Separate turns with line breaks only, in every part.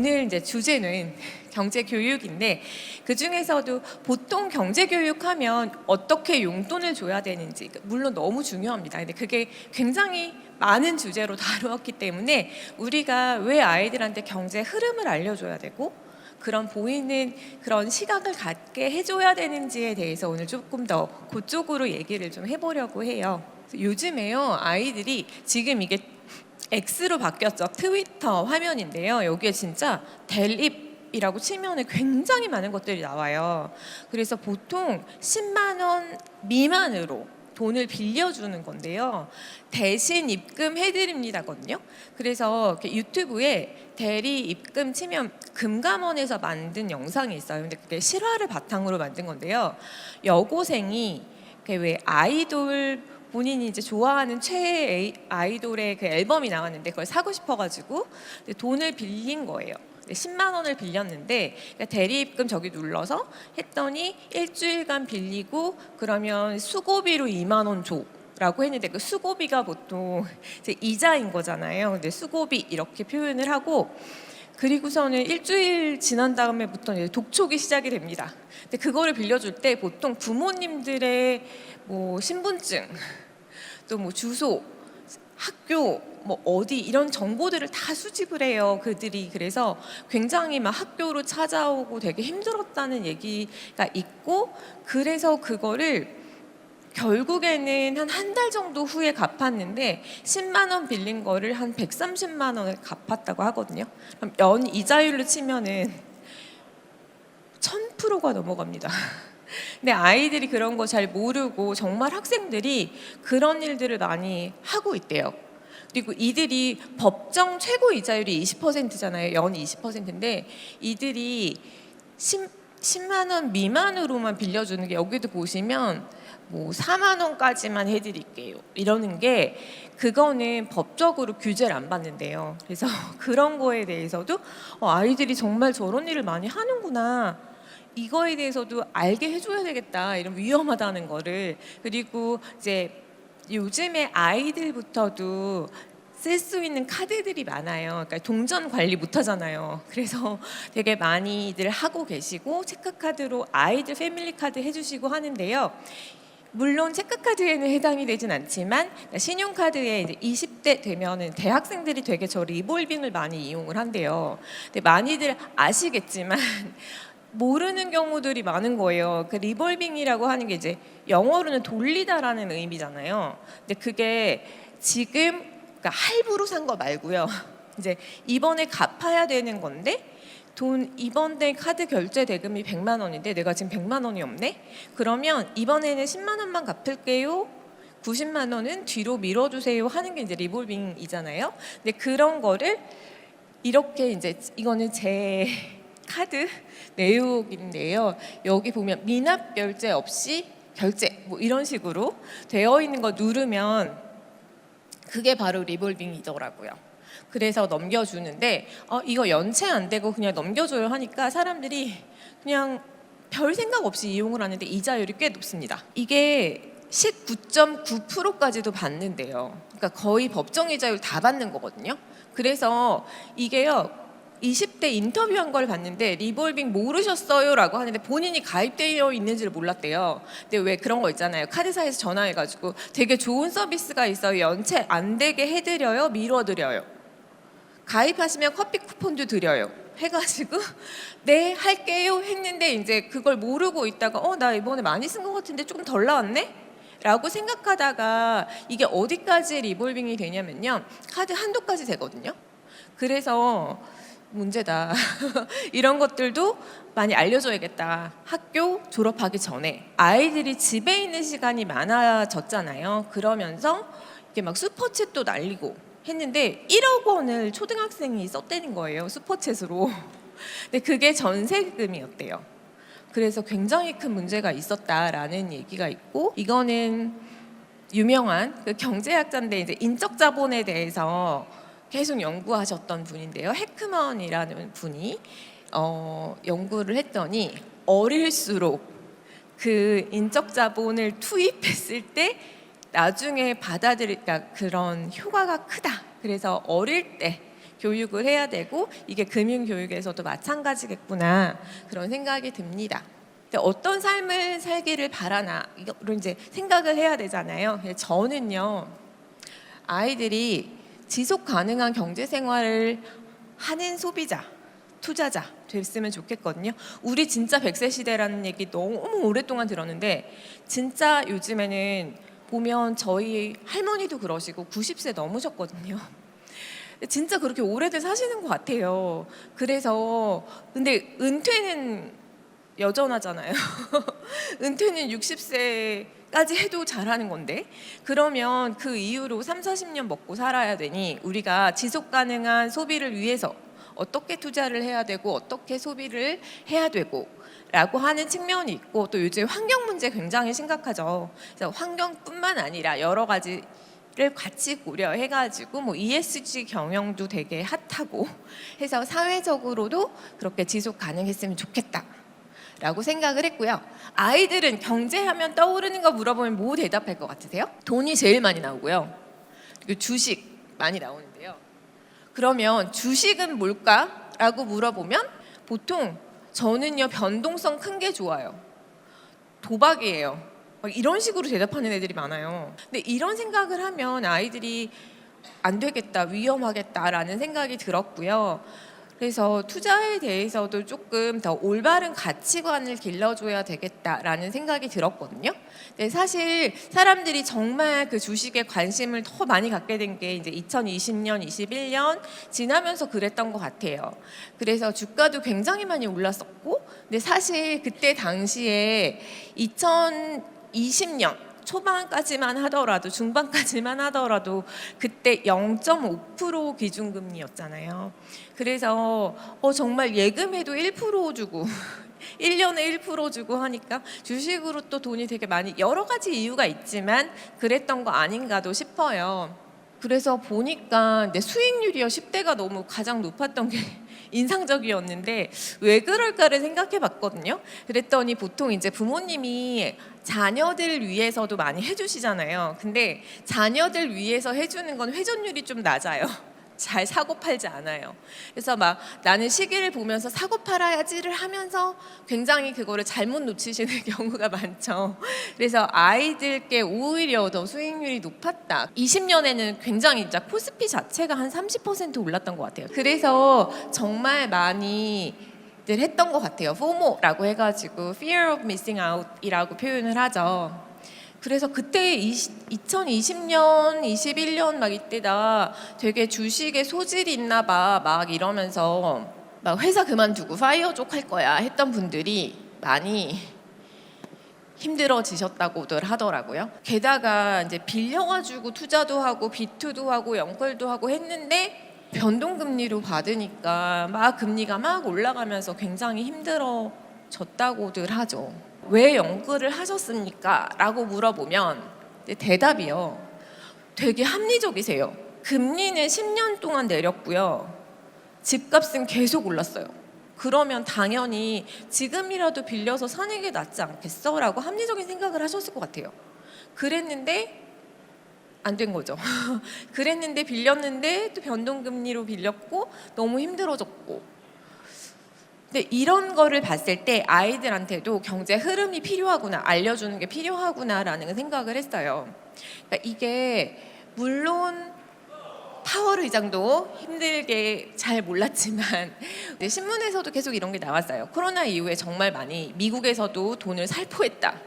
오늘 이제 주제는 경제 교육인데 그 중에서도 보통 경제 교육하면 어떻게 용돈을 줘야 되는지 물론 너무 중요합니다. 근데 그게 굉장히 많은 주제로 다루었기 때문에 우리가 왜 아이들한테 경제 흐름을 알려줘야 되고 그런 보이는 그런 시각을 갖게 해줘야 되는지에 대해서 오늘 조금 더 그쪽으로 얘기를 좀 해보려고 해요. 요즘에요 아이들이 지금 이게 X로 바뀌었죠. 트위터 화면인데요. 여기에 진짜 델입이라고 치면 굉장히 많은 것들이 나와요. 그래서 보통 10만 원 미만으로 돈을 빌려주는 건데요. 대신 입금해드립니다거든요. 그래서 유튜브에 대리 입금 치면 금감원에서 만든 영상이 있어요. 근데 그게 실화를 바탕으로 만든 건데요. 여고생이 왜 아이돌 본인이 이제 좋아하는 최애 아이돌의 그 앨범이 나왔는데 그걸 사고 싶어가지고 돈을 빌린 거예요. 10만 원을 빌렸는데 대리입금 저기 눌러서 했더니 일주일간 빌리고 그러면 수고비로 2만 원 줘. 라고 했는데 그 수고비가 보통 이제 이자인 거잖아요. 근데 수고비 이렇게 표현을 하고 그리고서는 일주일 지난 다음에부터 이제 독촉이 시작이 됩니다. 근데 그거를 빌려줄 때 보통 부모님들의 뭐 신분증 또 뭐 주소, 학교, 뭐 어디 이런 정보들을 다 수집을 해요. 그들이 그래서 굉장히 막 학교로 찾아오고 되게 힘들었다는 얘기가 있고 그래서 그거를 결국에는 한 달 정도 후에 갚았는데 10만 원 빌린 거를 한 130만 원을 갚았다고 하거든요. 그럼 연 이자율로 치면은 1000%가 넘어갑니다. 근데 아이들이 그런 거 잘 모르고 정말 학생들이 그런 일들을 많이 하고 있대요. 그리고 이들이 법정 최고 이자율이 20%잖아요. 연 20%인데 이들이 10만 원 미만으로만 빌려주는 게 여기도 보시면 뭐 4만 원까지만 해드릴게요. 이러는 게 그거는 법적으로 규제를 안 받는데요. 그래서 그런 거에 대해서도 아이들이 정말 저런 일을 많이 하는구나. 이거에 대해서도 알게 해줘야 되겠다. 이런 위험하다는 거를. 그리고 이제 요즘에 아이들부터도 쓸 수 있는 카드들이 많아요. 그러니까 동전 관리 못 하잖아요. 그래서 되게 많이들 하고 계시고 체크카드로 아이들 패밀리카드 해주시고 하는데요. 물론 체크카드에는 해당이 되진 않지만 신용카드에 이제 20대 되면은 대학생들이 되게 저 리볼빙을 많이 이용을 한대요. 근데 많이들 아시겠지만 모르는 경우들이 많은 거예요. 그 리볼빙이라고 하는 게 이제 영어로는 돌리다라는 의미잖아요. 근데 그게 지금 그러니까 할부로 산 거 말고요. 이제 이번에 갚아야 되는 건데 돈 이번에 카드 결제 대금이 100만 원인데 내가 지금 100만 원이 없네? 그러면 이번에는 10만 원만 갚을게요. 90만 원은 뒤로 밀어주세요 하는 게 이제 리볼빙이잖아요. 근데 그런 거를 이렇게 이제 이거는 제 카드 내역인데요. 여기 보면 미납 결제 없이 결제 뭐 이런 식으로 되어 있는 거 누르면 그게 바로 리볼빙이더라고요. 그래서 넘겨주는데 이거 연체 안 되고 그냥 넘겨줘요 하니까 사람들이 그냥 별 생각 없이 이용을 하는데 이자율이 꽤 높습니다. 이게 19.9%까지도 받는데요. 그러니까 거의 법정 이자율 다 받는 거거든요. 그래서 이게요. 20대 인터뷰한 걸 봤는데 리볼빙 모르셨어요? 라고 하는데 본인이 가입되어 있는지를 몰랐대요. 근데 왜 그런 거 있잖아요. 카드사에서 전화해가지고 되게 좋은 서비스가 있어요. 연체 안 되게 해드려요? 밀어드려요. 가입하시면 커피 쿠폰도 드려요. 해가지고 네 할게요 했는데 이제 그걸 모르고 있다가 나 이번에 많이 쓴 것 같은데 조금 덜 나왔네? 라고 생각하다가 이게 어디까지 리볼빙이 되냐면요. 카드 한도까지 되거든요. 그래서 문제다. 이런 것들도 많이 알려줘야겠다. 학교 졸업하기 전에 아이들이 집에 있는 시간이 많아졌잖아요. 그러면서 이게 막 슈퍼챗도 날리고 했는데 1억 원을 초등학생이 썼다는 거예요. 슈퍼챗으로. 근데 그게 전세금이었대요. 그래서 굉장히 큰 문제가 있었다라는 얘기가 있고 이거는 유명한 그 경제학자인데 이제 인적 자본에 대해서 계속 연구하셨던 분인데요. 해크먼이라는 분이 연구를 했더니 어릴수록 그 인적 자본을 투입했을 때 나중에 그러니까 그런 효과가 크다. 그래서 어릴 때 교육을 해야 되고 이게 금융교육에서도 마찬가지겠구나 그런 생각이 듭니다. 근데 어떤 삶을 살기를 바라나 이걸 이제 생각을 해야 되잖아요. 저는요 아이들이 지속 가능한 경제 생활을 하는 소비자, 투자자 됐으면 좋겠거든요. 우리 진짜 100세 시대라는 얘기 너무 오랫동안 들었는데 진짜 요즘에는 보면 저희 할머니도 그러시고 90세 넘으셨거든요. 진짜 그렇게 오래들 사시는 것 같아요. 그래서 근데 은퇴는 여전하잖아요. 은퇴는 60세까지 해도 잘하는 건데 그러면 그 이후로 3, 40년 먹고 살아야 되니 우리가 지속 가능한 소비를 위해서 어떻게 투자를 해야 되고 어떻게 소비를 해야 되고 라고 하는 측면이 있고 또 요즘 환경 문제 굉장히 심각하죠. 그래서 환경뿐만 아니라 여러 가지를 같이 고려해가지고 뭐 ESG 경영도 되게 핫하고 해서 사회적으로도 그렇게 지속 가능했으면 좋겠다 라고 생각을 했고요. 아이들은 경제하면 떠오르는 거 물어보면 뭐 대답할 것 같으세요? 돈이 제일 많이 나오고요. 그리고 주식 많이 나오는데요. 그러면 주식은 뭘까? 라고 물어보면 보통 저는요 변동성 큰 게 좋아요. 도박이에요. 막 이런 식으로 대답하는 애들이 많아요. 근데 이런 생각을 하면 아이들이 안 되겠다, 위험하겠다라는 생각이 들었고요. 그래서 투자에 대해서도 조금 더 올바른 가치관을 길러줘야 되겠다라는 생각이 들었거든요. 근데 사실 사람들이 정말 그 주식에 관심을 더 많이 갖게 된 게 이제 2020년, 21년 지나면서 그랬던 것 같아요. 그래서 주가도 굉장히 많이 올랐었고, 근데 사실 그때 당시에 2020년 초반까지만 하더라도 중반까지만 하더라도 그때 0.5% 기준금리였잖아요. 그래서 정말 예금해도 1% 주고 1년에 1% 주고 하니까 주식으로 또 돈이 되게 많이 여러 가지 이유가 있지만 그랬던 거 아닌가도 싶어요. 그래서 보니까 내 수익률이요 10대가 너무 가장 높았던 게 인상적이었는데 왜 그럴까를 생각해 봤거든요. 그랬더니 보통 이제 부모님이 자녀들 위해서도 많이 해주시잖아요. 근데 자녀들 위해서 해주는 건 회전율이 좀 낮아요. 잘 사고 팔지 않아요. 그래서 막 나는 시기를 보면서 사고 팔아야지를 하면서 굉장히 그거를 잘못 놓치시는 경우가 많죠. 그래서 아이들께 오히려 더 수익률이 높았다. 20년에는 굉장히 진짜 코스피 자체가 한 30% 올랐던 것 같아요. 그래서 정말 많이 했던 것 같아요. FOMO라고 해가지고 Fear of Missing Out이라고 표현을 하죠. 그래서 그때 2020년, 21년 막 이때다 되게 주식에 소질이 있나 봐 막 이러면서 막 회사 그만두고 파이어족 할 거야 했던 분들이 많이 힘들어지셨다고들 하더라고요. 게다가 이제 빌려가지고 투자도 하고 비투도 하고 영끌도 하고 했는데 변동금리로 받으니까 막 금리가 막 올라가면서 굉장히 힘들어졌다고들 하죠. 왜 연끌을 하셨습니까? 라고 물어보면 대답이요. 되게 합리적이세요. 금리는 10년 동안 내렸고요. 집값은 계속 올랐어요. 그러면 당연히 지금이라도 빌려서 사는 게 낫지 않겠어? 라고 합리적인 생각을 하셨을 것 같아요. 그랬는데 안 된 거죠. 그랬는데 빌렸는데 또 변동금리로 빌렸고 너무 힘들어졌고 근데 이런 거를 봤을 때 아이들한테도 경제 흐름이 필요하구나, 알려주는 게 필요하구나라는 생각을 했어요. 그러니까 이게 물론 파월 의장도 힘들게 잘 몰랐지만 신문에서도 계속 이런 게 나왔어요. 코로나 이후에 정말 많이 미국에서도 돈을 살포했다.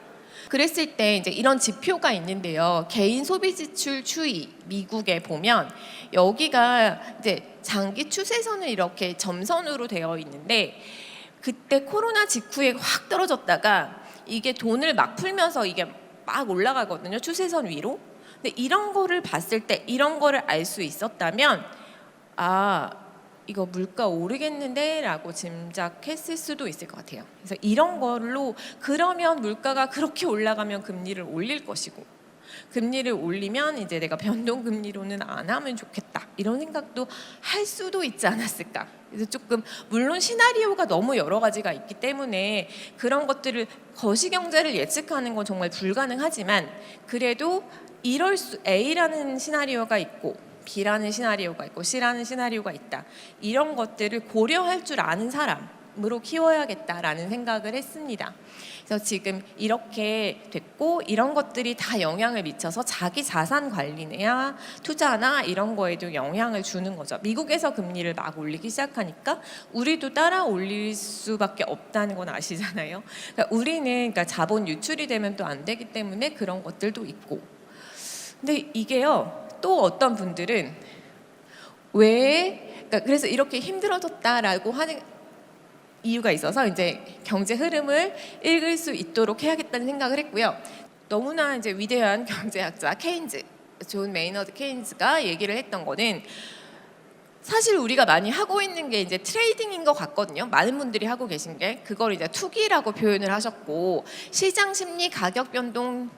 그랬을 때 이제 이런 지표가 있는데요. 개인 소비 지출 추이 미국에 보면 여기가 이제 장기 추세선을 이렇게 점선으로 되어 있는데 그때 코로나 직후에 확 떨어졌다가 이게 돈을 막 풀면서 이게 막 올라가거든요. 추세선 위로. 근데 이런 거를 봤을 때 이런 거를 알 수 있었다면 이거 물가 오르겠는데 라고 짐작했을 수도 있을 것 같아요. 그래서 이런 걸로 그러면 물가가 그렇게 올라가면 금리를 올릴 것이고 금리를 올리면 이제 내가 변동금리로는 안 하면 좋겠다 이런 생각도 할 수도 있지 않았을까. 그래서 조금 물론 시나리오가 너무 여러 가지가 있기 때문에 그런 것들을 거시경제를 예측하는 건 정말 불가능하지만 그래도 이럴 수 A라는 시나리오가 있고 B라는 시나리오가 있고 C라는 시나리오가 있다. 이런 것들을 고려할 줄 아는 사람으로 키워야겠다라는 생각을 했습니다. 그래서 지금 이렇게 됐고 이런 것들이 다 영향을 미쳐서 자기 자산 관리나 투자나 이런 거에도 영향을 주는 거죠. 미국에서 금리를 막 올리기 시작하니까 우리도 따라 올릴 수밖에 없다는 건 아시잖아요. 그러니까 우리는 그러니까 자본 유출이 되면 또 안 되기 때문에 그런 것들도 있고. 근데 이게요, 또 어떤 분들은 그러니까 그래서 이렇게 힘들어졌다라고 하는 이유가 있어서 이제 경제 흐름을 읽을 수 있도록 해야겠다는 생각을 했고요. 너무나 이제 위대한 경제학자 케인즈, 존 메이너드 케인즈가 얘기를 했던 거는 사실 우리가 많이 하고 있는 게 이제 트레이딩인 것 같거든요. 많은 분들이 하고 계신 게 그걸 이제 투기라고 표현을 하셨고, 시장 심리, 가격 변동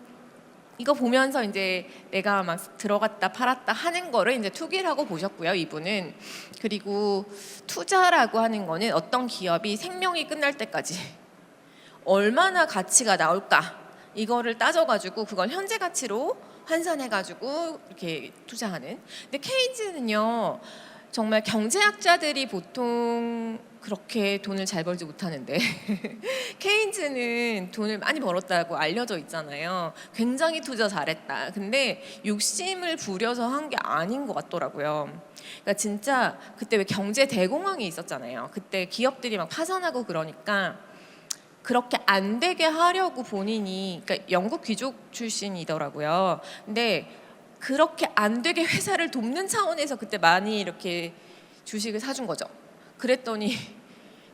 이거 보면서 이제 내가 막 들어갔다 팔았다 하는 거를 이제 투기라고 보셨고요, 이분은. 그리고 투자라고 하는 거는 어떤 기업이 생명이 끝날 때까지 얼마나 가치가 나올까 이거를 따져가지고 그걸 현재 가치로 환산해가지고 이렇게 투자하는. 근데 케인즈는요, 정말 경제학자들이 보통 그렇게 돈을 잘 벌지 못하는데 케인즈는 돈을 많이 벌었다고 알려져 있잖아요. 굉장히 투자 잘했다. 근데 욕심을 부려서 한 게 아닌 것 같더라고요. 그러니까 진짜 그때 왜 경제 대공황이 있었잖아요. 그때 기업들이 막 파산하고 그러니까 그렇게 안 되게 하려고 본인이, 그러니까 영국 귀족 출신이더라고요. 근데 그렇게 안 되게 회사를 돕는 차원에서 그때 많이 이렇게 주식을 사준 거죠. 그랬더니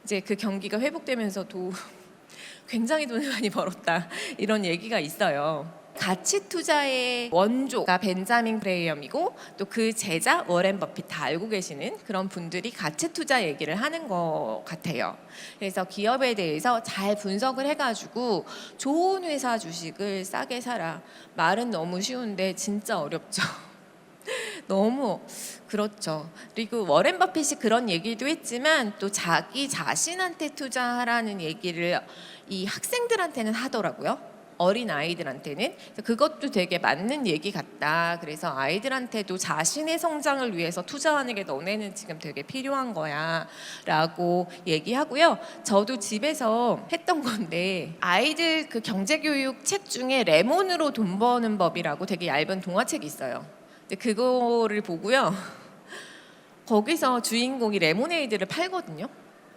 이제 그 경기가 회복되면서도 굉장히 돈을 많이 벌었다 이런 얘기가 있어요. 가치 투자의 원조가 벤자민 그레이엄이고 또 그 제자 워렌 버핏 다 알고 계시는 그런 분들이 가치 투자 얘기를 하는 것 같아요. 그래서 기업에 대해서 잘 분석을 해가지고 좋은 회사 주식을 싸게 사라. 말은 너무 쉬운데 진짜 어렵죠. 너무 그렇죠. 그리고 워렌 버핏이 그런 얘기도 했지만 또 자기 자신한테 투자하라는 얘기를 이 학생들한테는 하더라고요. 어린 아이들한테는. 그것도 되게 맞는 얘기 같다. 그래서 아이들한테도 자신의 성장을 위해서 투자하는 게 너네는 지금 되게 필요한 거야 라고 얘기하고요. 저도 집에서 했던 건데 아이들 그 경제교육 책 중에 레몬으로 돈 버는 법이라고 되게 얇은 동화책이 있어요. 근데 그거를 보고요, 거기서 주인공이 레모네이드를 팔거든요.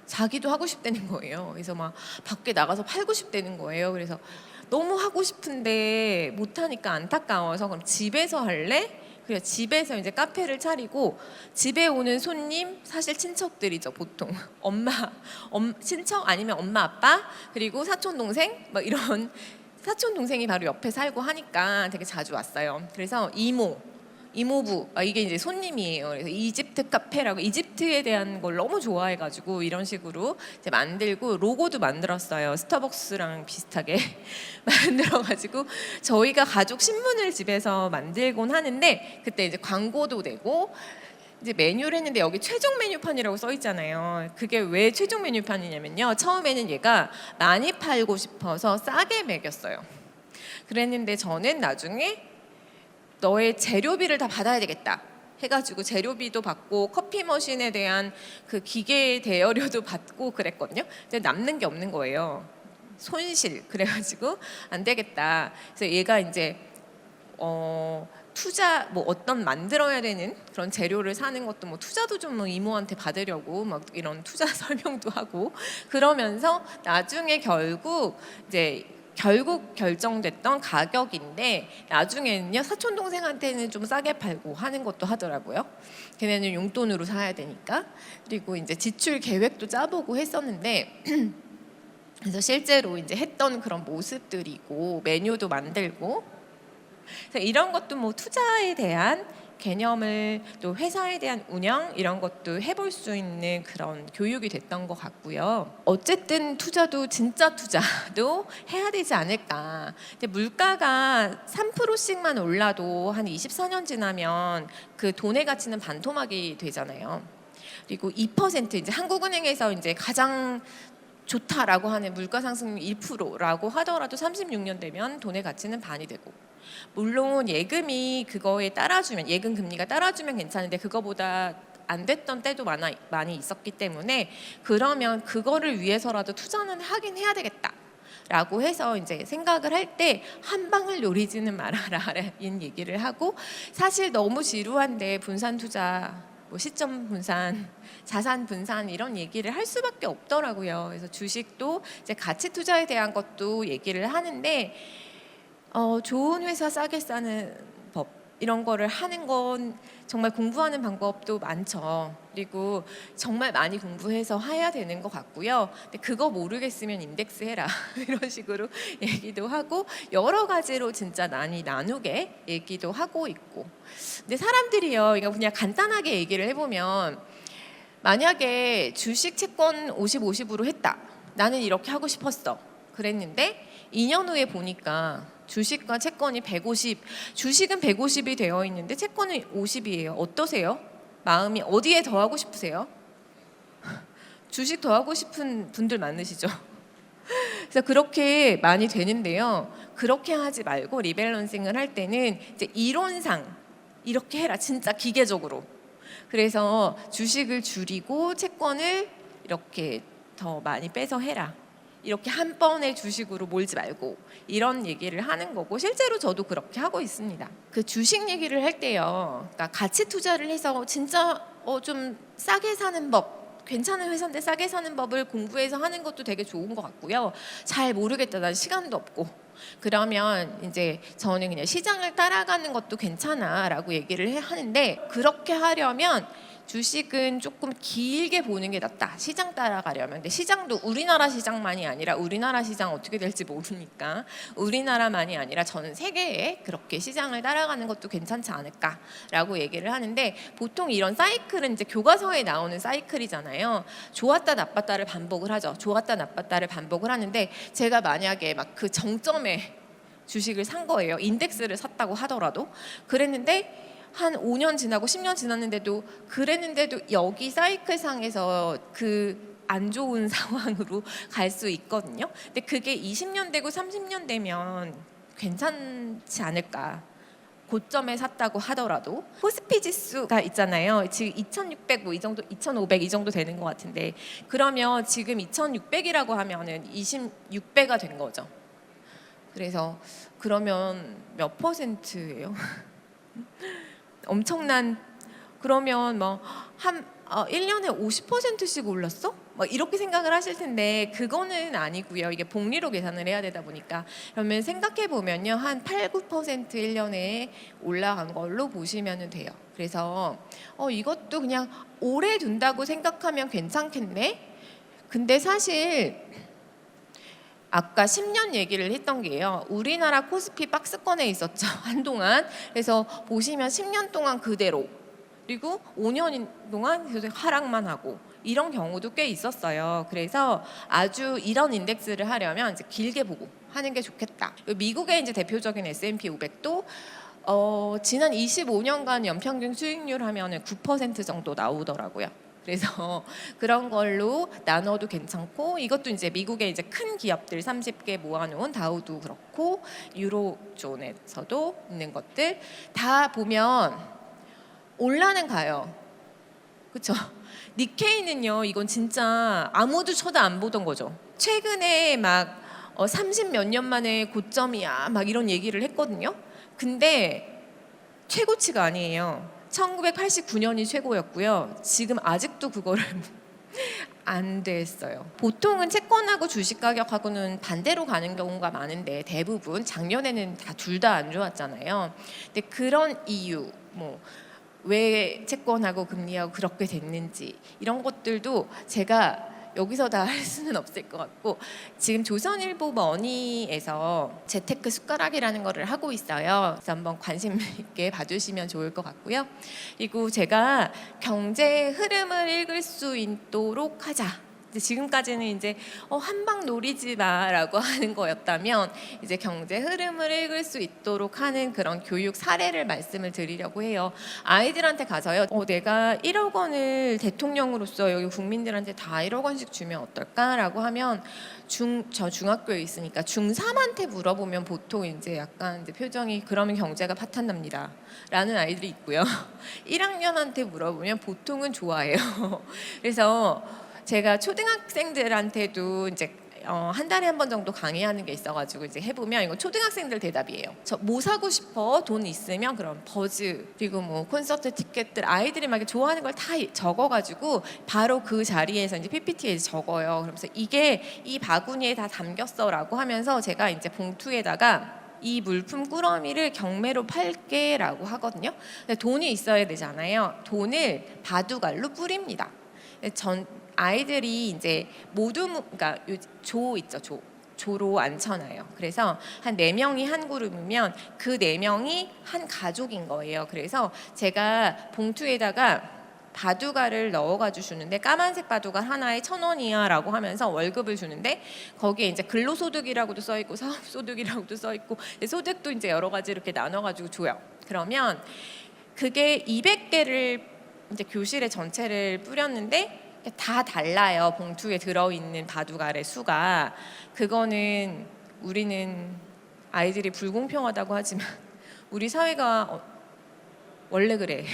자기도 하고 싶다는 거예요. 그래서 막 밖에 나가서 팔고 싶다는 거예요. 그래서 너무 하고 싶은데 못하니까 안타까워서 그럼 집에서 할래? 그래서 집에서 이제 카페를 차리고 집에 오는 손님, 사실 친척들이죠 보통. 친척 아니면 엄마 아빠 그리고 사촌 동생 막 이런 사촌 동생이 바로 옆에 살고 하니까 되게 자주 왔어요. 그래서 이모부 이게 이제 손님이에요. 그래서 이집트 카페라고 이집트에 대한 걸 너무 좋아해가지고 이런 식으로 이제 만들고 로고도 만들었어요. 스타벅스랑 비슷하게 만들어가지고 저희가 가족 신문을 집에서 만들곤 하는데 그때 이제 광고도 되고 이제 메뉴를 했는데 여기 최종 메뉴판이라고 써 있잖아요. 그게 왜 최종 메뉴판이냐면요, 처음에는 얘가 많이 팔고 싶어서 싸게 매겼어요. 그랬는데 저는 나중에 너의 재료비를 다 받아야 되겠다 해가지고 재료비도 받고 커피 머신에 대한 그 기계 대여료도 받고 그랬거든요. 근데 남는 게 없는 거예요. 손실. 그래가지고 안 되겠다. 그래서 얘가 이제 투자 뭐 어떤 만들어야 되는 그런 재료를 사는 것도 뭐 투자도 좀 뭐 이모한테 받으려고 막 이런 투자 설명도 하고 그러면서 나중에 결국 결정됐던 가격인데 나중에는요 사촌 동생한테는 좀 싸게 팔고 하는 것도 하더라고요. 걔네는 용돈으로 사야 되니까. 그리고 이제 지출 계획도 짜보고 했었는데 그래서 실제로 이제 했던 그런 모습들이고 메뉴도 만들고 그래서 이런 것도 뭐 투자에 대한 개념을 또 회사에 대한 운영 이런 것도 해볼 수 있는 그런 교육이 됐던 것 같고요. 어쨌든 투자도 진짜 투자도 해야 되지 않을까. 근데 물가가 3%씩만 올라도 한 24년 지나면 그 돈의 가치는 반토막이 되잖아요. 그리고 2% 이제 한국은행에서 이제 가장 좋다라고 하는 물가 상승률 1%라고 하더라도 36년 되면 돈의 가치는 반이 되고 물론 예금이 그거에 따라주면, 예금 금리가 따라주면 괜찮은데 그거보다 안 됐던 때도 많이 있었기 때문에, 그러면 그거를 위해서라도 투자는 하긴 해야 되겠다 라고 해서 이제 생각을 할 때 한 방을 노리지는 말아라라는 얘기를 하고, 사실 너무 지루한데 분산 투자, 뭐 시점 분산, 자산 분산 이런 얘기를 할 수밖에 없더라고요. 그래서 주식도 이제 가치 투자에 대한 것도 얘기를 하는데, 좋은 회사 싸게 싸는 법 이런 거를 하는 건 정말 공부하는 방법도 많죠. 그리고 정말 많이 공부해서 해야 되는 것 같고요. 근데 그거 모르겠으면 인덱스 해라 이런 식으로 얘기도 하고, 여러 가지로 진짜 많이 나누게 얘기도 하고 있고. 근데 사람들이요, 이거 그냥 간단하게 얘기를 해보면, 만약에 주식 채권 50-50으로 했다, 나는 이렇게 하고 싶었어 그랬는데 2년 후에 보니까 주식과 채권이 150, 주식은 150이 되어 있는데 채권은 50이에요. 어떠세요? 마음이 어디에 더 하고 싶으세요? 주식 더 하고 싶은 분들 많으시죠? 그래서 그렇게 많이 되는데요. 그렇게 하지 말고 리밸런싱을 할 때는 이제 이론상 이렇게 해라, 진짜 기계적으로. 그래서 주식을 줄이고 채권을 이렇게 더 많이 빼서 해라. 이렇게 한 번에 주식으로 몰지 말고, 이런 얘기를 하는 거고, 실제로 저도 그렇게 하고 있습니다. 그 주식 얘기를 할 때요, 그러니까 가치 투자를 해서 진짜 좀 싸게 사는 법, 괜찮은 회사인데 싸게 사는 법을 공부해서 하는 것도 되게 좋은 것 같고요. 잘 모르겠다, 난 시간도 없고, 그러면 이제 저는 그냥 시장을 따라가는 것도 괜찮아 라고 얘기를 하는데, 그렇게 하려면 주식은 조금 길게 보는 게 낫다, 시장 따라가려면. 근데 시장도 우리나라 시장만이 아니라, 우리나라 시장 어떻게 될지 모르니까 우리나라만이 아니라 전 세계에 그렇게 시장을 따라가는 것도 괜찮지 않을까라고 얘기를 하는데, 보통 이런 사이클은 이제 교과서에 나오는 사이클이잖아요. 좋았다 나빴다를 반복을 하죠. 좋았다 나빴다를 반복을 하는데, 제가 만약에 막 그 정점에 주식을 산 거예요. 인덱스를 샀다고 하더라도. 그랬는데 한 5년 지나고 10년 지났는데도, 그랬는데도 여기 사이클상에서 그 안 좋은 상황으로 갈 수 있거든요. 근데 그게 20년 되고 30년 되면 괜찮지 않을까. 고점에 샀다고 하더라도. 코스피 지수가 있잖아요. 지금 2600 뭐 이 정도, 2500 이 정도 되는 것 같은데, 그러면 지금 2600이라고 하면은 26배가 된 거죠. 그래서 그러면 몇 퍼센트예요? 엄청난. 그러면 뭐 한 1년에 50%씩 올랐어? 막 이렇게 생각을 하실 텐데, 그거는 아니고요. 이게 복리로 계산을 해야 되다 보니까. 그러면 생각해 보면요, 한 8-9% 1년에 올라간 걸로 보시면 돼요. 그래서 이것도 그냥 오래 둔다고 생각하면 괜찮겠네. 근데 사실 아까 10년 얘기를 했던 게요, 우리나라 코스피 박스권에 있었죠 한동안. 그래서 보시면 10년 동안 그대로, 그리고 5년 동안 계속 하락만 하고, 이런 경우도 꽤 있었어요. 그래서 아주 이런 인덱스를 하려면 이제 길게 보고 하는 게 좋겠다. 미국의 이제 대표적인 S&P 500도 지난 25년간 연평균 수익률 하면은 9% 정도 나오더라고요. 그래서 그런 걸로 나눠도 괜찮고, 이것도 이제 미국의 이제 큰 기업들 30개 모아놓은 다우도 그렇고, 유로존에서도 있는 것들 다 보면 올라는 가요. 그렇죠? 니케이는요, 이건 진짜 아무도 쳐다 안 보던 거죠. 최근에 막 30 몇 년 만에 고점이야 막 이런 얘기를 했거든요. 근데 최고치가 아니에요. 1989년이 최고였고요. 지금 아직도 그거를 안 됐어요. 보통은 채권하고 주식 가격하고는 반대로 가는 경우가 많은데, 대부분 작년에는 둘 다 안 좋았잖아요. 근데 그런 이유, 뭐 왜 채권하고 금리하고 그렇게 됐는지, 이런 것들도 제가 여기서 다 할 수는 없을 것 같고, 지금 조선일보 머니에서 재테크 숟가락이라는 거를 하고 있어요. 그래서 한번 관심 있게 봐주시면 좋을 것 같고요. 그리고 제가 경제 흐름을 읽을 수 있도록 하자, 이제 지금까지는 이제 한방 노리지 마라고 하는 거였다면 이제 경제 흐름을 읽을 수 있도록 하는 그런 교육 사례를 말씀을 드리려고 해요. 아이들한테 가서요. 내가 1억 원을 대통령으로서 여기 국민들한테 다 1억 원씩 주면 어떨까라고 하면 저 중학교에 있으니까 중3한테 물어보면 보통 이제 약간 이제 표정이 그러면 경제가 파탄납니다 라는 아이들이 있고요. 1학년한테 물어보면 보통은 좋아해요. 그래서 제가 초등학생들한테도 이제 한 달에 한 번 정도 강의하는 게 있어가지고 이제 해보면 이거 초등학생들 대답이에요. 저 뭐 사고 싶어? 돈 있으면 그럼 버즈 그리고 뭐 콘서트 티켓들 아이들이 막 좋아하는 걸 다 적어가지고 바로 그 자리에서 이제 PPT에 적어요. 그러면서 이게 이 바구니에 다 담겼어라고 하면서 제가 이제 봉투에다가 이 물품 꾸러미를 경매로 팔게라고 하거든요. 근데 돈이 있어야 되잖아요. 돈을 바둑알로 뿌립니다. 아이들이 이제 그러니까 조 있죠, 조로 앉혀놔요. 그래서 한 4명이 한 그룹이면 그 4명이 한 가족인 거예요. 그래서 제가 봉투에다가 바둑알을 넣어가지고 주는데 까만색 바둑알 하나에 1,000원이야 라고 하면서 월급을 주는데 거기에 이제 근로소득이라고도 써있고 사업소득이라고도 써있고 소득도 이제 여러 가지 이렇게 나눠가지고 줘요. 그러면 그게 200개를 이제 교실에 전체를 뿌렸는데 다 달라요. 봉투에 들어있는 바둑알의 수가. 그거는 우리는 아이들이 불공평하다고 하지만 우리 사회가 원래 그래.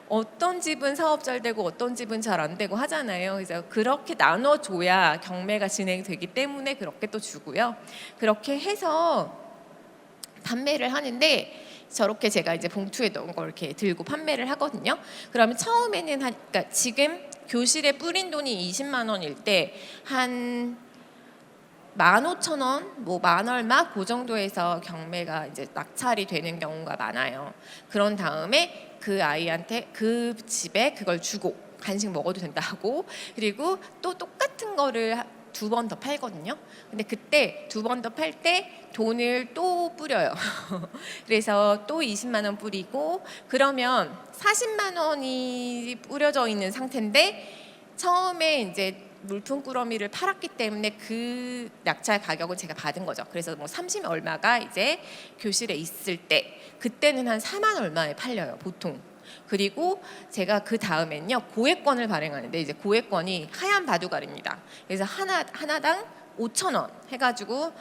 어떤 집은 사업 잘 되고 어떤 집은 잘 안 되고 하잖아요. 그래서 그렇게 나눠줘야 경매가 진행되기 때문에 그렇게 또 주고요. 그렇게 해서 판매를 하는데 저렇게 제가 이제 봉투에 넣은 걸 이렇게 들고 판매를 하거든요. 그러면 처음에는 그러니까 지금 교실에 뿌린 돈이 20만 원일 때 한 15,000원, 뭐 만 얼마 그 정도에서 경매가 이제 낙찰이 되는 경우가 많아요. 그런 다음에 그 아이한테 그 집에 그걸 주고 간식 먹어도 된다고 그리고 또 똑같은 거를 2번 더 팔거든요. 근데 그때 2번 더 팔 때 돈을 또 뿌려요. 그래서 또 20만 원 뿌리고 그러면 40만 원이 뿌려져 있는 상태인데 처음에 이제 물품 꾸러미를 팔았기 때문에 그 낙찰 가격을 제가 받은 거죠. 그래서 뭐 30 얼마가 이제 교실에 있을 때 그때는 한 4만 얼마에 팔려요, 보통. 그리고 제가 그 다음엔요 고액권을 발행하는데 이제 고액권이 하얀 바둑알입니다. 그래서 하나당 5,000원 해가지고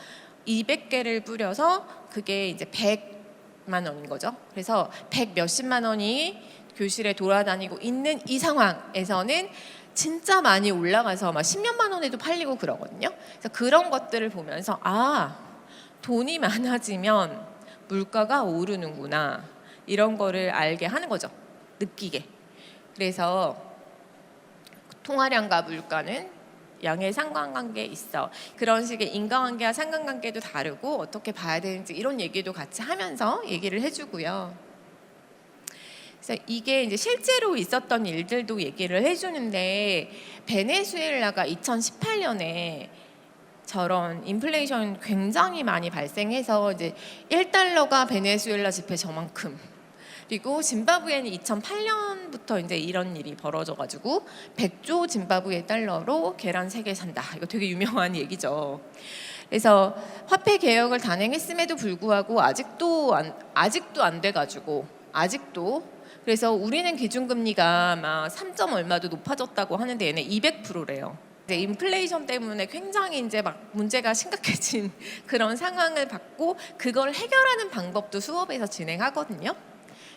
200개를 뿌려서 그게 이제 100만 원인 거죠. 그래서 100 몇십만 원이 교실에 돌아다니고 있는 이 상황에서는 진짜 많이 올라가서 막 10몇만 원에도 팔리고 그러거든요. 그래서 그런 것들을 보면서 돈이 많아지면 물가가 오르는구나 이런 거를 알게 하는 거죠. 느끼게. 그래서 통화량과 물가는 양의 상관관계에 있어. 그런 식의 인과관계와 상관관계도 다르고 어떻게 봐야 되는지 이런 얘기도 같이 하면서 얘기를 해주고요. 그래서 이게 이제 실제로 있었던 일들도 얘기를 해주는데 베네수엘라가 2018년에 저런 인플레이션 굉장히 많이 발생해서 이제 1달러가 베네수엘라 지폐 저만큼 그리고 짐바브웨는 2008년부터 이제 이런 일이 벌어져가지고 100조 짐바브웨 달러로 계란 3개 산다. 이거 되게 유명한 얘기죠. 그래서 화폐 개혁을 단행했음에도 불구하고 아직도 안 돼가지고 그래서 우리는 기준금리가 막 3점 얼마도 높아졌다고 하는데 얘네 200%래요. 이제 인플레이션 때문에 굉장히 이제 막 문제가 심각해진 그런 상황을 받고 그걸 해결하는 방법도 수업에서 진행하거든요.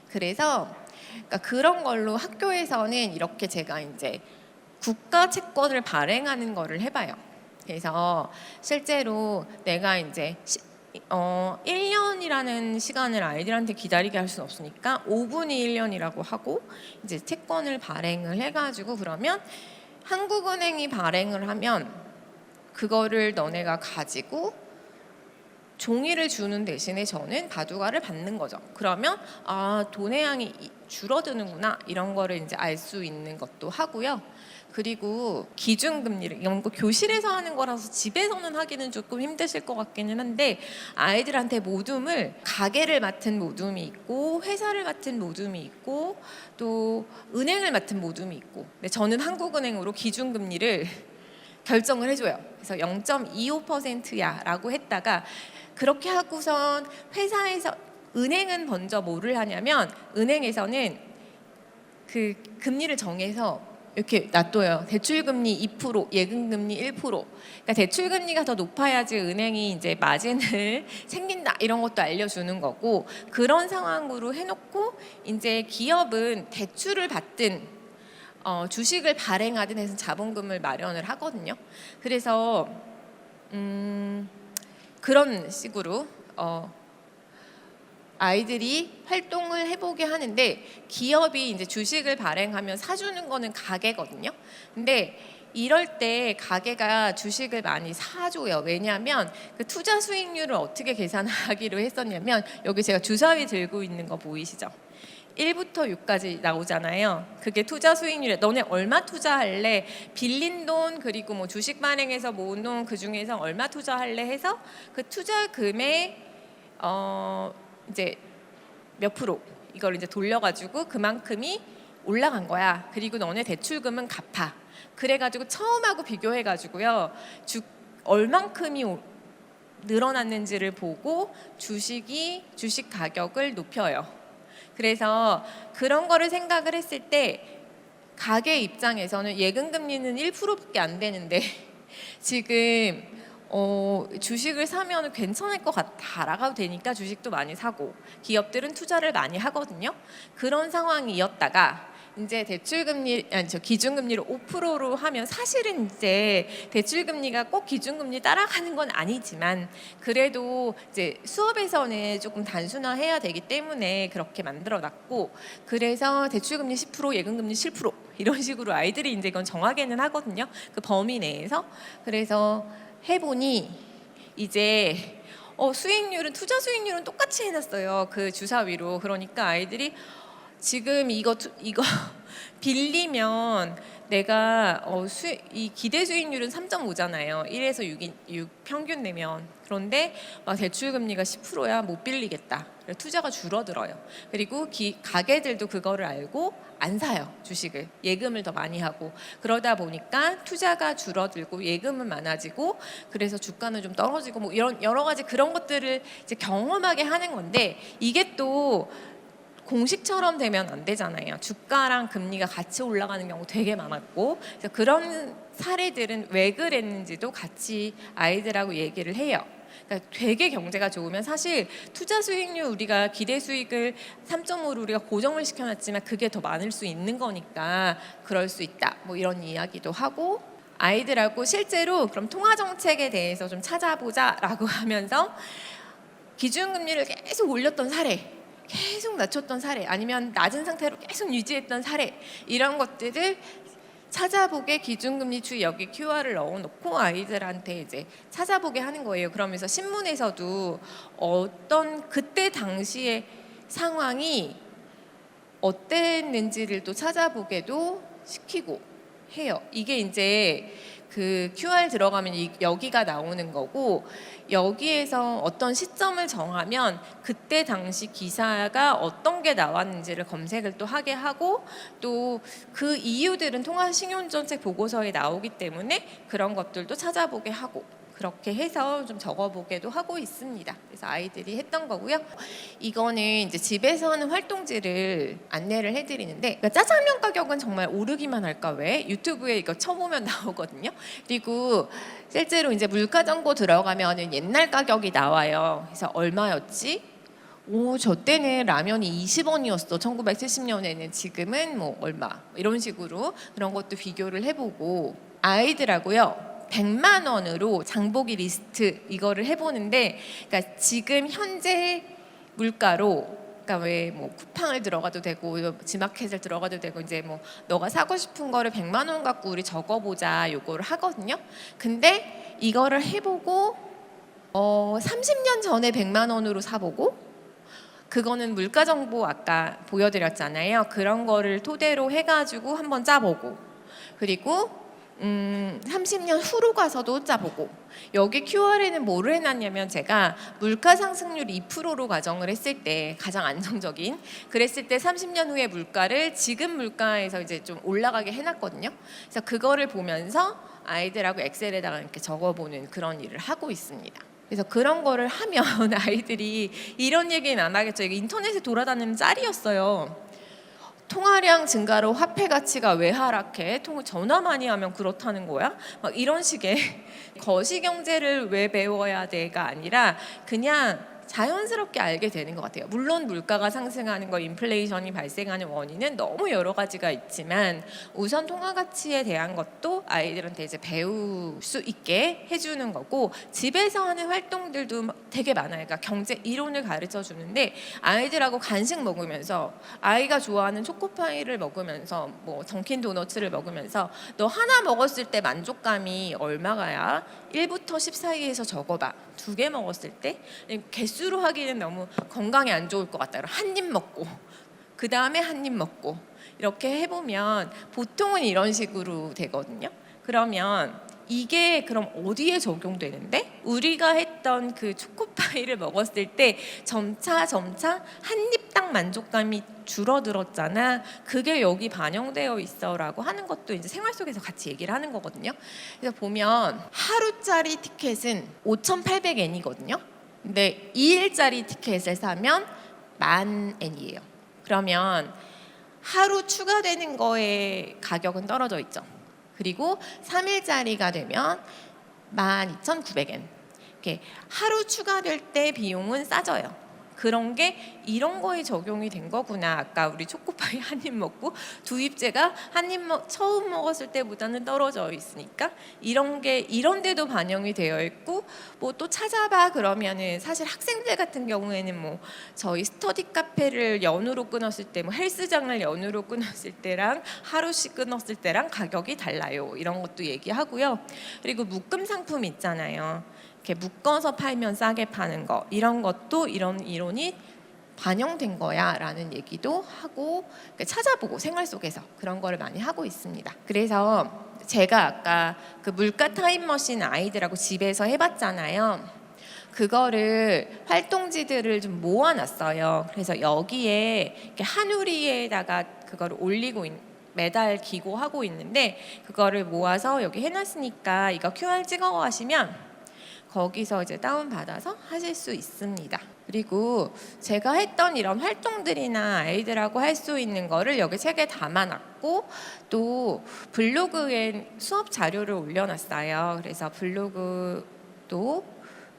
그래서 그러니까 그런 걸로 학교에서는 이렇게 제가 이제 국가 채권을 발행하는 거를 해봐요. 그래서 실제로 내가 이제 1년이라는 시간을 아이들한테 기다리게 할 수는 없으니까 5분이 1년이라고 하고 이제 채권을 발행을 해가지고 그러면 한국은행이 발행을 하면 그거를 너네가 가지고 종이를 주는 대신에 저는 바둑알을 받는 거죠. 그러면 돈의 양이 줄어드는구나 이런 거를 이제 알 수 있는 것도 하고요. 그리고 기준금리를 이런 거 교실에서 하는 거라서 집에서는 하기는 조금 힘드실 것 같기는 한데 아이들한테 모둠을 가게를 맡은 모둠이 있고 회사를 맡은 모둠이 있고 또 은행을 맡은 모둠이 있고 근데 저는 한국은행으로 기준금리를 결정을 해줘요. 그래서 0.25%야 라고 했다가 그렇게 하고선 회사에서 은행은 먼저 뭐를 하냐면 은행에서는 그 금리를 정해서 이렇게 놔둬요. 대출금리 2%, 예금금리 1%. 그러니까 대출금리가 더 높아야지 은행이 이제 마진을 챙긴다 이런 것도 알려주는 거고 그런 상황으로 해놓고 이제 기업은 대출을 받든 주식을 발행하든 해서 자본금을 마련을 하거든요. 그래서 그런 식으로 아이들이 활동을 해보게 하는데 기업이 이제 주식을 발행하면 사주는 거는 가게거든요. 근데 이럴 때 가게가 주식을 많이 사줘요. 왜냐하면 그 투자 수익률을 어떻게 계산하기로 했었냐면 여기 제가 주사위 들고 있는 거 보이시죠? 1부터 6까지 나오잖아요. 그게 투자 수익률에 너네 얼마 투자할래? 빌린 돈 그리고 뭐 주식 발행해서 모은 돈 그중에서 얼마 투자할래 해서 그 투자금의 이제 몇 프로 이걸 이제 돌려가지고 그만큼이 올라간 거야. 그리고 너네 대출금은 갚아. 그래가지고 처음하고 비교해가지고요. 얼만큼이 늘어났는지를 보고 주식 가격을 높여요. 그래서 그런 거를 생각을 했을 때 가게 입장에서는 예금금리는 1%밖에 안 되는데 지금 주식을 사면 괜찮을 것 같아 라고 되니까 주식도 많이 사고 기업들은 투자를 많이 하거든요. 그런 상황이었다가 이제 기준금리를 5%로 하면 사실은 이제 대출금리가 꼭 기준금리 따라가는 건 아니지만 그래도 이제 수업에서는 조금 단순화해야 되기 때문에 그렇게 만들어놨고 그래서 대출금리 10%, 예금금리 7% 이런 식으로 아이들이 이제 이건 정하게는 하거든요. 그 범위 내에서. 그래서 해보니 이제 투자 수익률은 똑같이 해놨어요. 그 주사위로. 그러니까 아이들이 지금 이거 빌리면 내가 이 기대 수익률은 3.5잖아요. 1에서 6 평균 내면. 그런데 대출금리가 10%야 못 빌리겠다. 투자가 줄어들어요. 그리고 가게들도 그거를 알고 안 사요. 주식을. 예금을 더 많이 하고. 그러다 보니까 투자가 줄어들고 예금은 많아지고 그래서 주가는 좀 떨어지고 뭐 이런 여러 가지 그런 것들을 이제 경험하게 하는 건데 이게 또 공식처럼 되면 안 되잖아요. 주가랑 금리가 같이 올라가는 경우 되게 많았고 그래서 그런 사례들은 왜 그랬는지도 같이 아이들하고 얘기를 해요. 그러니까 되게 경제가 좋으면 사실 투자 수익률 우리가 기대 수익을 3.5로 우리가 고정을 시켜놨지만 그게 더 많을 수 있는 거니까 그럴 수 있다. 뭐 이런 이야기도 하고 아이들하고 실제로 그럼 통화 정책에 대해서 좀 찾아보자라고 하면서 기준금리를 계속 올렸던 사례. 계속 낮췄던 사례 아니면 낮은 상태로 계속 유지했던 사례 이런 것들을 찾아보게 기준금리 추이 여기 QR을 넣어놓고 아이들한테 이제 찾아보게 하는 거예요. 그러면서 신문에서도 어떤 그때 당시의 상황이 어땠는지를 또 찾아보게도 시키고 해요. 이게 이제 그 QR 들어가면 여기가 나오는 거고 여기에서 어떤 시점을 정하면 그때 당시 기사가 어떤 게 나왔는지를 검색을 또 하게 하고 또 그 이유들은 통화신용정책 보고서에 나오기 때문에 그런 것들도 찾아보게 하고 그렇게 해서 좀 적어보게도 하고 있습니다. 그래서 아이들이 했던 거고요. 이거는 이제 집에서 하는 활동지를 안내를 해드리는데 그러니까 짜장면 가격은 정말 오르기만 할까 왜? 유튜브에 이거 쳐보면 나오거든요. 그리고 실제로 이제 물가정보 들어가면 옛날 가격이 나와요. 그래서 얼마였지? 저 때는 라면이 20원이었어. 1970년에는 지금은 뭐 얼마? 이런 식으로 그런 것도 비교를 해보고 아이들하고요. 100만 원으로 장보기 리스트 이거를 해보는데 그러니까 지금 현재 물가로 그러니까 왜 뭐 쿠팡을 들어가도 되고 지마켓을 들어가도 되고 이제 뭐 너가 사고 싶은 거를 100만 원 갖고 우리 적어보자 요거를 하거든요. 근데 이거를 해보고 30년 전에 100만 원으로 사보고, 그거는 물가 정보 아까 보여드렸잖아요. 그런 거를 토대로 해가지고 한번 짜보고, 그리고 30년 후로 가서도 짜보고, 여기 QR에는 뭐를 해놨냐면 제가 물가 상승률 2%로 가정을 했을 때 가장 안정적인, 그랬을 때 30년 후의 물가를 지금 물가에서 이제 좀 올라가게 해놨거든요. 그래서 그거를 보면서 아이들하고 엑셀에다가 이렇게 적어보는 그런 일을 하고 있습니다. 그래서 그런 거를 하면 아이들이 이런 얘기는 안 하겠죠. 이게 인터넷에 돌아다니는 짤이었어요. 통화량 증가로 화폐 가치가 왜 하락해? 전화 많이 하면 그렇다는 거야? 막 이런 식의 거시경제를 왜 배워야 돼가 아니라 그냥 자연스럽게 알게 되는 것 같아요. 물론 물가가 상승하는 거, 인플레이션이 발생하는 원인은 너무 여러 가지가 있지만 우선 통화 가치에 대한 것도 아이들한테 이제 배울 수 있게 해주는 거고, 집에서 하는 활동들도 되게 많아요. 그러니까 경제 이론을 가르쳐 주는데 아이들하고 간식 먹으면서, 아이가 좋아하는 초코파이를 먹으면서, 뭐 던킨 도너츠를 먹으면서 너 하나 먹었을 때 만족감이 얼마가야? 1부터 10 사이에서 적어봐. 2개 먹었을 때 개수로 하기는 너무 건강에 안 좋을 것 같다. 한 입 먹고 그 다음에 한 입 먹고 이렇게 해보면 보통은 이런 식으로 되거든요. 그러면 이게 그럼 어디에 적용되는데? 우리가 했던 그 초코파이를 먹었을 때 점차 한 입당 만족감이 줄어들었잖아. 그게 여기 반영되어 있어라고 하는 것도 이제 생활 속에서 같이 얘기를 하는 거거든요. 그래서 보면 하루짜리 티켓은 5,800엔이거든요. 근데 2일짜리 티켓을 사면 10,000엔이에요. 그러면 하루 추가되는 거의 가격은 떨어져 있죠. 그리고 3일짜리가 되면 12,900엔. 이렇게 하루 추가될 때 비용은 싸져요. 그런 게 이런 거에 적용이 된 거구나. 아까 우리 초코파이 한 입 먹고 두입제가 한 입 처음 먹었을 때보다는 떨어져 있으니까 이런 게 이런 데도 반영이 되어 있고, 뭐 또 찾아봐 그러면은 사실 학생들 같은 경우에는 뭐 저희 스터디 카페를 연으로 끊었을 때, 뭐 헬스장을 연으로 끊었을 때랑 하루씩 끊었을 때랑 가격이 달라요. 이런 것도 얘기하고요. 그리고 묶음 상품 있잖아요. 이렇게 묶어서 팔면 싸게 파는 거, 이런 것도 이런 이론이 반영된 거야 라는 얘기도 하고, 찾아보고 생활 속에서 그런 거를 많이 하고 있습니다. 그래서 제가 아까 그 물가 타임머신 아이들하고 집에서 해봤잖아요. 그거를 활동지들을 좀 모아놨어요. 그래서 여기에 이렇게 한우리에다가 그거를 올리고 매달 기고 하고 있는데, 그거를 모아서 여기 해놨으니까 이거 QR 찍어 가시면 거기서 이제 다운받아서 하실 수 있습니다. 그리고 제가 했던 이런 활동들이나 아이들하고 할 수 있는 거를 여기 책에 담아놨고, 또 블로그에 수업 자료를 올려놨어요. 그래서 블로그도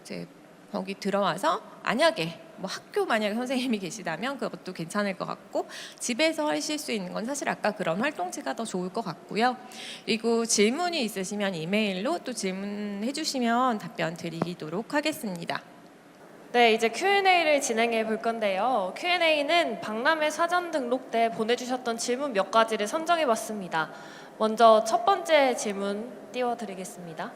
이제 거기 들어와서 만약에 뭐 학교 만약에 선생님이 계시다면 그것도 괜찮을 것 같고, 집에서 하실 수 있는 건 사실 아까 그런 활동지가 더 좋을 것 같고요. 그리고 질문이 있으시면 이메일로 또 질문해 주시면 답변 드리도록 하겠습니다.
네, 이제 Q&A를 진행해 볼 건데요. Q&A는 박람회 사전 등록 때 보내주셨던 질문 몇 가지를 선정해 봤습니다. 먼저 첫 번째 질문 띄워드리겠습니다.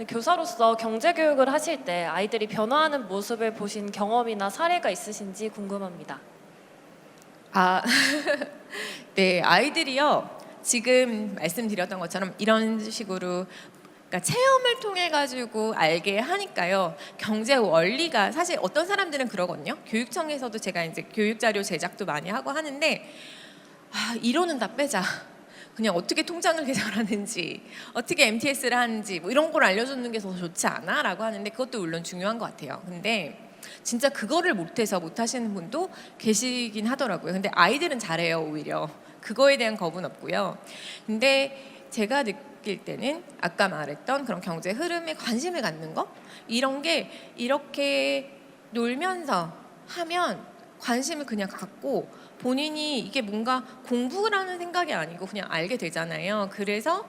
교사로서 경제교육을 하실 때 아이들이 변화하는 모습을 보신 경험이나 사례가 있으신지 궁금합니다.
네, 아이들이요. 지금 말씀드렸던 것처럼 이런 식으로 그러니까 체험을 통해 가지고 알게 하니까요. 경제 원리가 사실 어떤 사람들은 그러거든요. 교육청에서도 제가 이제 교육 자료 제작도 많이 하고 하는데, 이론은 다 빼자. 그냥 어떻게 통장을 계산하는지, 어떻게 MTS를 하는지, 뭐 이런 걸 알려주는 게 더 좋지 않아? 라고 하는데 그것도 물론 중요한 것 같아요. 근데 진짜 그거를 못해서 못하시는 분도 계시긴 하더라고요. 근데 아이들은 잘해요, 오히려. 그거에 대한 겁은 없고요. 근데 제가 느낄 때는 아까 말했던 그런 경제 흐름에 관심을 갖는 거, 이런 게 이렇게 놀면서 하면 관심을 그냥 갖고 본인이 이게 뭔가 공부라는 생각이 아니고 그냥 알게 되잖아요. 그래서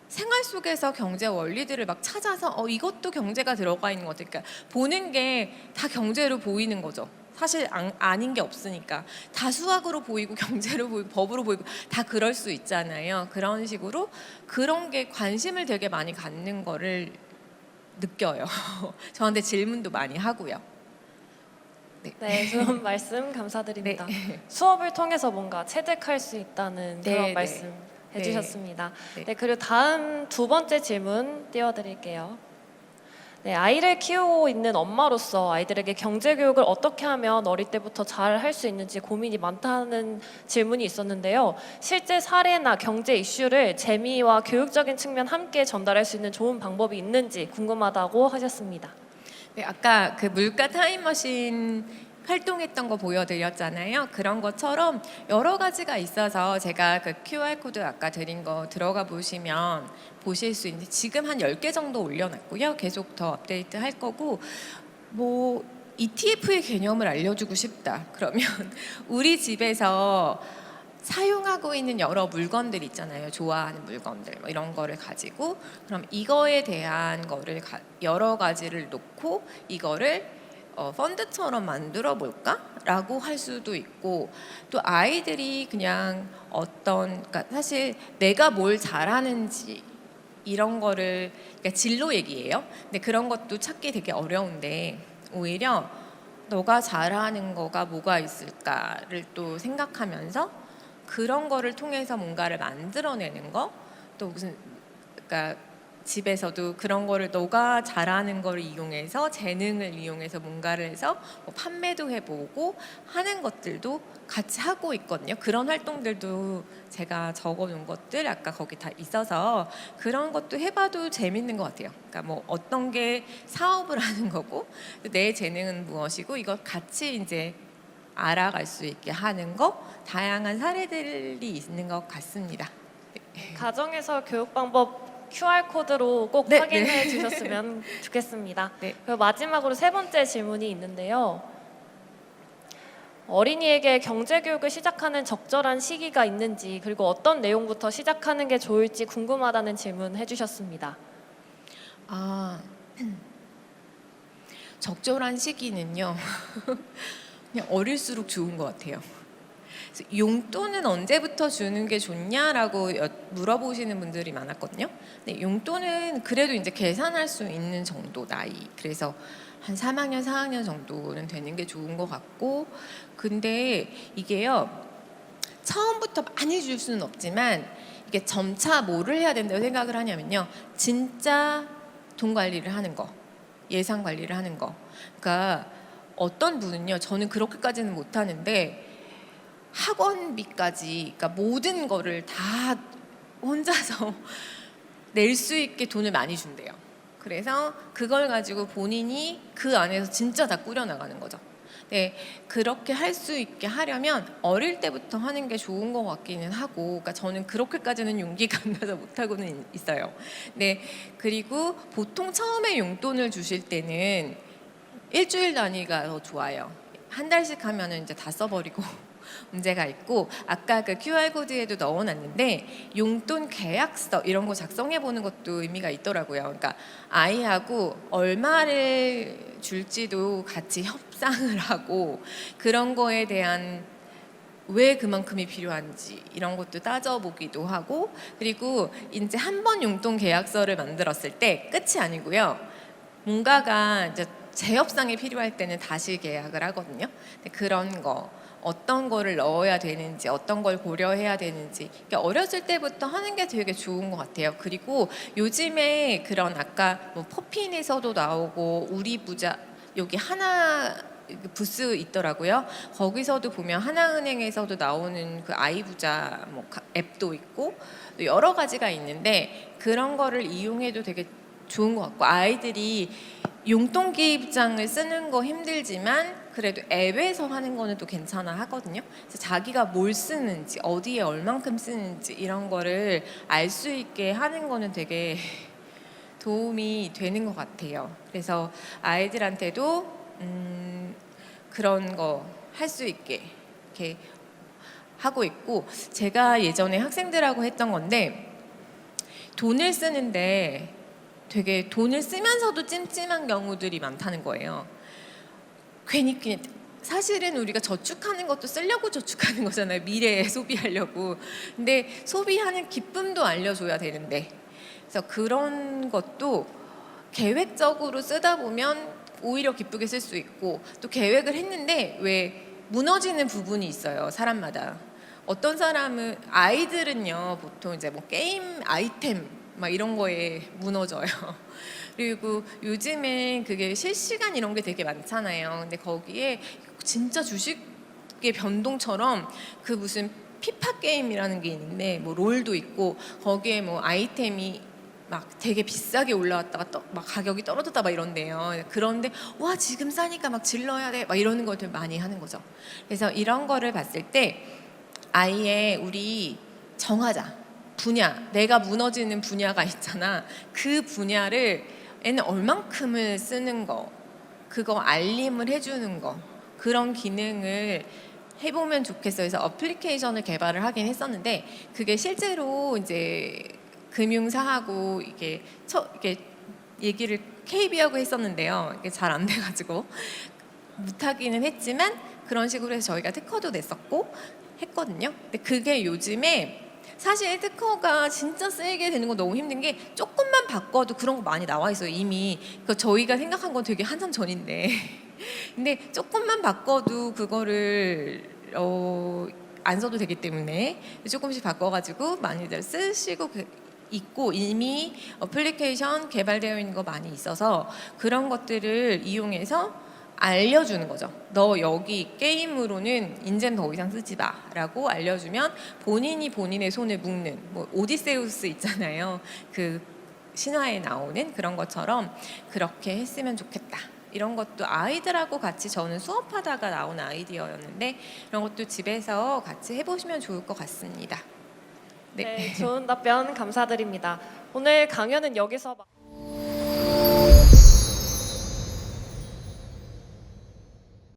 생활 속에서 경제 원리들을 막 찾아서 이것도 경제가 들어가 있는 것 같아요. 그러니까 보는 게 다 경제로 보이는 거죠. 사실 아닌 게 없으니까 다 수학으로 보이고 경제로 보이고 법으로 보이고 다 그럴 수 있잖아요. 그런 식으로 그런 게 관심을 되게 많이 갖는 거를 느껴요. 저한테 질문도 많이 하고요.
네, 좋은 말씀 감사드립니다.
네.
수업을 통해서 뭔가 체득할 수 있다는
네,
그런
네.
말씀
네.
해주셨습니다.
네.
네, 그리고 다음 두 번째 질문 띄워드릴게요. 네, 아이를 키우고 있는 엄마로서 아이들에게 경제 교육을 어떻게 하면 어릴 때부터 잘 할 수 있는지 고민이 많다는 질문이 있었는데요. 실제 사례나 경제 이슈를 재미와 교육적인 측면 함께 전달할 수 있는 좋은 방법이 있는지 궁금하다고 하셨습니다.
네, 아까 그 물가 타임머신 활동했던 거 보여드렸잖아요. 그런 것처럼 여러 가지가 있어서 제가 그 QR코드 아까 드린 거 들어가 보시면 보실 수 있는데 지금 한 10개 정도 올려놨고요. 계속 더 업데이트 할 거고 뭐 ETF의 개념을 알려주고 싶다. 그러면 우리 집에서 사용하고 있는 여러 물건들 있잖아요. 좋아하는 물건들 뭐 이런 거를 가지고 그럼 이거에 대한 거를 여러 가지를 놓고 이거를 펀드처럼 만들어 볼까라고 할 수도 있고 또 아이들이 그냥 그러니까 사실 내가 뭘 잘하는지 이런 거를 그러니까 진로 얘기예요. 근데 그런 것도 찾기 되게 어려운데 오히려 너가 잘하는 거가 뭐가 있을까를 또 생각하면서 그런 거를 통해서 뭔가를 만들어내는 거 또 무슨 그러니까 집에서도 그런 거를 너가 잘하는 거를 이용해서 재능을 이용해서 뭔가를 해서 뭐 판매도 해보고 하는 것들도 같이 하고 있거든요. 그런 활동들도 제가 적어놓은 것들 아까 거기 다 있어서 그런 것도 해봐도 재밌는 것 같아요. 그러니까 뭐 어떤 게 사업을 하는 거고 내 재능은 무엇이고 이걸 같이 이제 알아갈 수 있게 하는 거 다양한 사례들이 있는 것 같습니다.
가정에서 교육 방법 QR코드로 꼭
네,
확인해
네.
주셨으면 좋겠습니다.
네.
그리고 마지막으로 세 번째 질문이 있는데요. 어린이에게 경제 교육을 시작하는 적절한 시기가 있는지 그리고 어떤 내용부터 시작하는 게 좋을지 궁금하다는 질문 해주셨습니다.
아, 적절한 시기는요. 그냥 어릴수록 좋은 것 같아요. 그래서 용돈은 언제부터 주는 게 좋냐라고 물어보시는 분들이 많았거든요. 근데 용돈은 그래도 이제 계산할 수 있는 정도 나이. 그래서 한 3학년, 4학년 정도는 되는 게 좋은 것 같고, 근데 이게요 처음부터 많이 줄 수는 없지만 이게 점차 뭐를 해야 된다고 생각을 하냐면요, 진짜 돈 관리를 하는 거, 예산 관리를 하는 거. 그러니까 어떤 분은요, 저는 그렇게까지는 못하는데 학원비까지, 그러니까 모든 거를 다 혼자서 낼 수 있게 돈을 많이 준대요. 그래서 그걸 가지고 본인이 그 안에서 진짜 다 꾸려나가는 거죠. 네, 그렇게 할 수 있게 하려면 어릴 때부터 하는 게 좋은 것 같기는 하고, 그러니까 저는 그렇게까지는 용기가 안 나서 못하고는 있어요. 네, 그리고 보통 처음에 용돈을 주실 때는 일주일 단위가 더 좋아요. 한 달씩 하면은 이제 다 써버리고 문제가 있고, 아까 그 QR 코드에도 넣어놨는데 용돈 계약서 이런 거 작성해 보는 것도 의미가 있더라고요. 그러니까 아이하고 얼마를 줄지도 같이 협상을 하고 그런 거에 대한 왜 그만큼이 필요한지 이런 것도 따져보기도 하고, 그리고 이제 한 번 용돈 계약서를 만들었을 때 끝이 아니고요. 뭔가가 이제 재협상이 필요할 때는 다시 계약을 하거든요. 그런 거 어떤 거를 넣어야 되는지 어떤 걸 고려해야 되는지 어렸을 때부터 하는 게 되게 좋은 것 같아요. 그리고 요즘에 그런 아까 뭐 퍼핀에서도 나오고 우리 부자 여기 하나 부스 있더라고요. 거기서도 보면 하나은행에서도 나오는 그 아이부자 뭐 앱도 있고 여러 가지가 있는데 그런 거를 이용해도 되게 좋은 것 같고, 아이들이 용돈 기입장을 쓰는 거 힘들지만 그래도 앱에서 하는 거는 또 괜찮아 하거든요. 그래서 자기가 뭘 쓰는지 어디에 얼만큼 쓰는지 이런 거를 알 수 있게 하는 거는 되게 도움이 되는 것 같아요. 그래서 아이들한테도 그런 거 할 수 있게 이렇게 하고 있고, 제가 예전에 학생들하고 했던 건데 돈을 쓰는데 되게 돈을 쓰면서도 찜찜한 경우들이 많다는 거예요. 괜히 그냥 사실은 우리가 저축하는 것도 쓰려고 저축하는 거잖아요. 미래에 소비하려고. 근데 소비하는 기쁨도 알려줘야 되는데, 그래서 그런 것도 계획적으로 쓰다 보면 오히려 기쁘게 쓸 수 있고, 또 계획을 했는데 왜 무너지는 부분이 있어요, 사람마다. 어떤 사람은, 아이들은요 보통 이제 뭐 게임 아이템 막 이런 거에 무너져요. 그리고 요즘엔 그게 실시간 이런 게 되게 많잖아요. 근데 거기에 진짜 주식의 변동처럼 그 무슨 피파 게임이라는 게 있는데 뭐 롤도 있고, 거기에 뭐 아이템이 막 되게 비싸게 올라왔다가 막 가격이 떨어졌다 막 이런데요. 그런데 와 지금 싸니까 막 질러야 돼 막 이러는 것들 많이 하는 거죠. 그래서 이런 거를 봤을 때 아예 우리 정하자. 분야, 내가 무너지는 분야가 있잖아. 그 분야를 얘는 얼만큼을 쓰는 거, 그거 알림을 해주는 거, 그런 기능을 해보면 좋겠어요. 그래서 어플리케이션을 개발을 하긴 했었는데, 그게 실제로 이제 금융사하고 이게 얘기를 KB하고 했었는데요. 이게 잘 안 돼가지고 못하기는 했지만 그런 식으로 해서 저희가 특허도 냈었고 했거든요. 근데 그게 요즘에 사실 특허가 진짜 쓰이게 되는 건 너무 힘든 게, 조금만 바꿔도 그런 거 많이 나와 있어요 이미. 그러니까 저희가 생각한 건 되게 한참 전인데 근데 조금만 바꿔도 그거를 안 써도 되기 때문에 조금씩 바꿔가지고 많이들 쓰시고 있고, 이미 어플리케이션 개발되어 있는 거 많이 있어서 그런 것들을 이용해서 알려주는 거죠. 너 여기 게임으로는 인젠 더 이상 쓰지 마라고 알려주면 본인이 본인의 손을 묶는, 뭐 오디세우스 있잖아요. 그 신화에 나오는 그런 것처럼 그렇게 했으면 좋겠다. 이런 것도 아이들하고 같이, 저는 수업하다가 나온 아이디어였는데 이런 것도 집에서 같이 해보시면 좋을 것 같습니다.
네, 좋은 답변 감사드립니다. 오늘 강연은 여기서